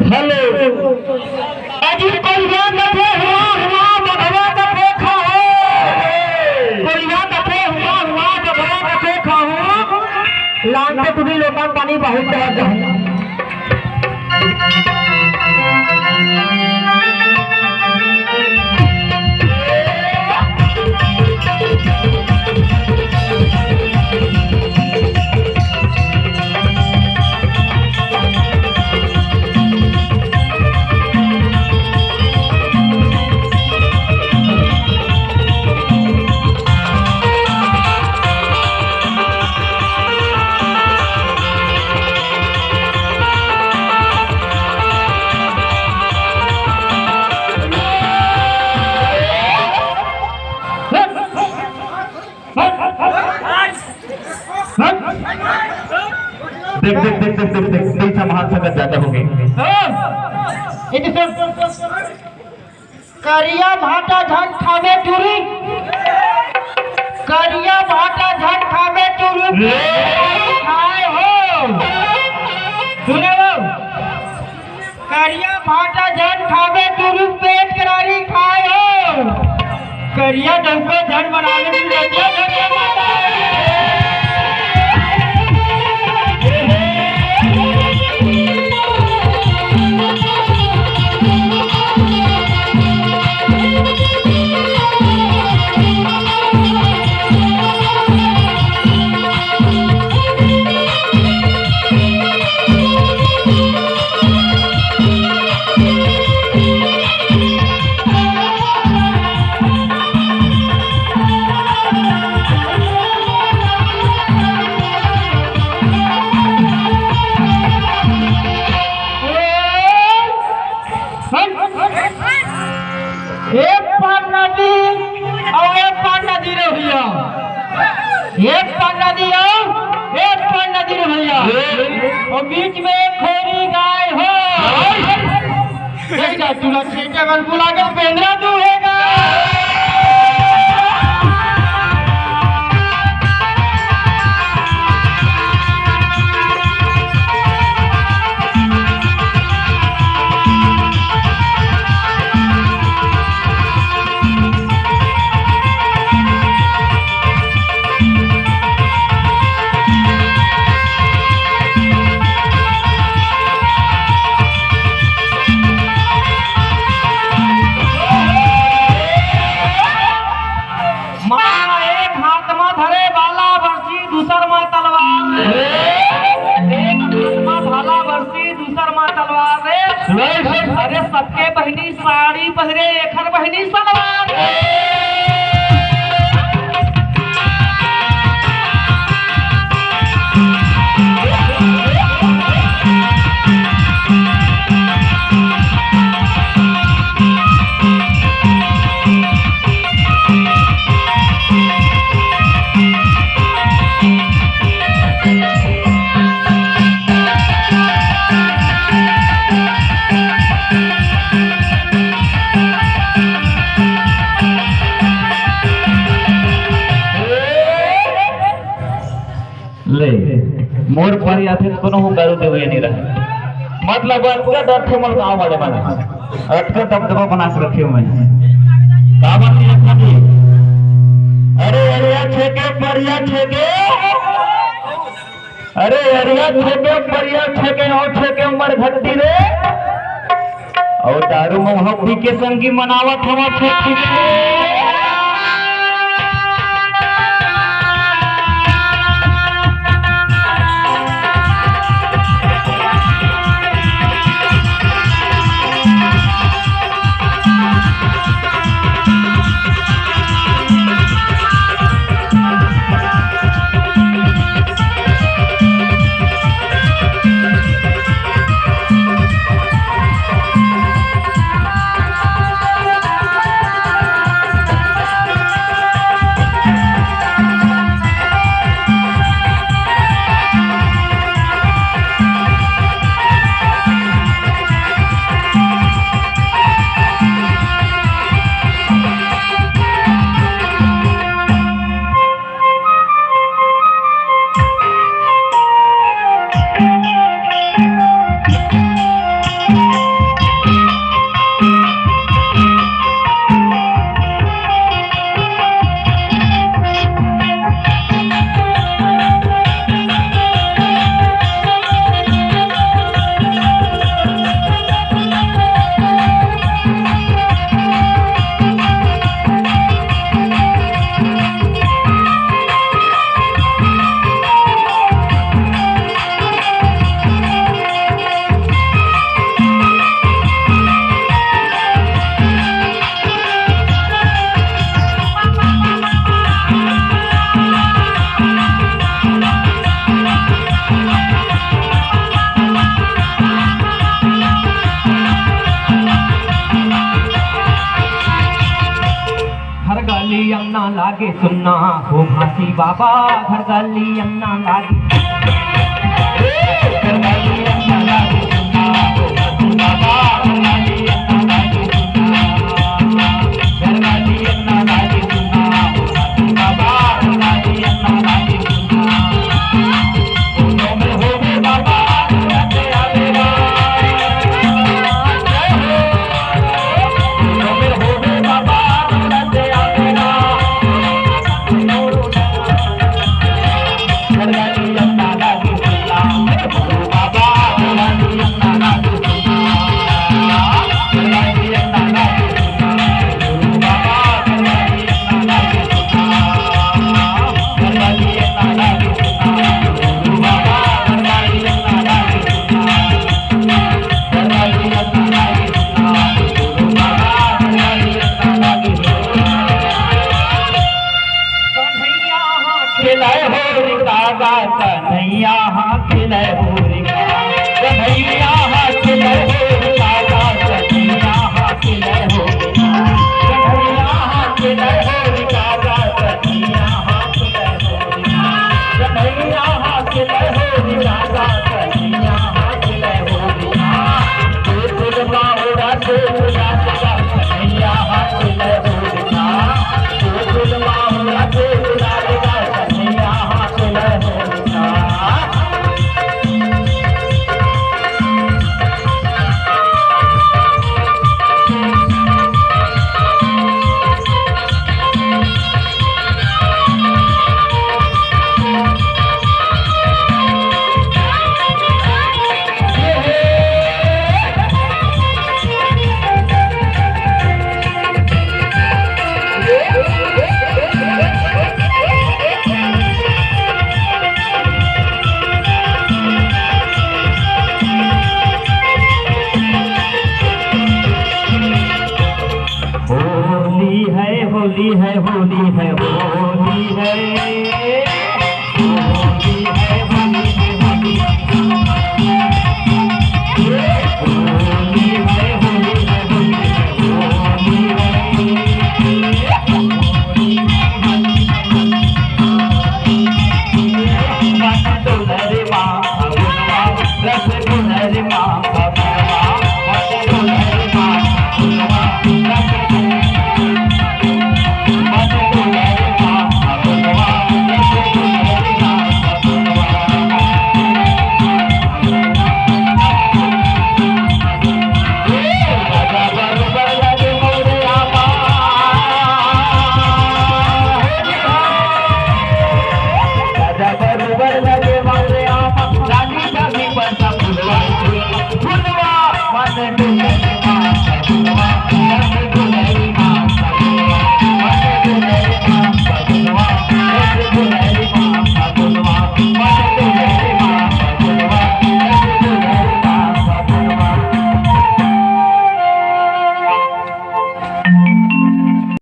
hello अजी कोलिया कथे हुआ मधवा कथे खाओ कोलिया कथे हुआ मधवा कथे खाओ लान पे तुम्ही लोकां पाणी बहुत जात आहे देख देख देख देख देख देख नहीं संभाल सकत ज्यादा हो गई करिया भाटा झट खावे टूरी करिया भाटा झट खावे टूरी खाए हो सुने हो करिया भाटा झट खावे टूरी पेट करारी खाए हो करिया डंको झट बनावे एक पार नदी रहिया एक पार नदी रहिया और बीच में एक खोरी गाय हो तुला जगल बुला के पेंद्रा दूहेगा अरे सबके बहनी साड़ी पहरे एखर बहनी सलवार ले मोर पर आथे कोनो हो गारू देवे नहीं रहा मतलब अटका डरथे मल गांव वाले माने अटका दबदबा बना के रखे मैं का बात है खाली अरे अरिया छेके परिया छेके अरे अरिया छेके परिया छेके और छेके मर घट्टी रे और दारू में हम के संगी मनावत हम छेके अन्ना लागे सुनना हो घासी बाबा घर गली अन्ना लागे घर गली अन्ना लागे सुनना हो घासी बाबा घर गली अन्ना लागे सुनना घर गली अन्ना लागे सुनना हो घासी बाबा घर गली अन्ना लागे सुनना दोनों में हो गए बाबा तेरा मेरा दोनों में हो गए बाबा तेरा मेरा घर गली अन्ना लागे सुनना बाबा घर गली अन्ना लागे सुनना घर गली अन्ना लागे सुनना बाबा घर गली अन्ना लागे सुनना घर गली अन्ना लागे सुनना बाबा घर गली अन्ना लागे सुनना घर गली अन्ना लागे सुनना बाबा घर गली अन्ना लागे कन्हैया हाथ खिलाए हो रिकागा कन्हैया हाथ खिलाए हो रिका कन्हैया हाथ खिलाए हो रिकागा कन्हैया हाथ खिलाए हो रिका कन्हैया हाथ खिलाए हो रिकागा कन्हैया हाथ खिलाए हो रिका कन्हैया हाथ खिलाए हो रिकागा कन्हैया हाथ खिलाए हो रिका तेरे बाहुड़ा से राजा कन्हैया हाथ खिलाए हो रिका तेरे बाहुड़ा से राजा कन्हैया हाथ खिलाए हो रिका होली है होली है होली है होली है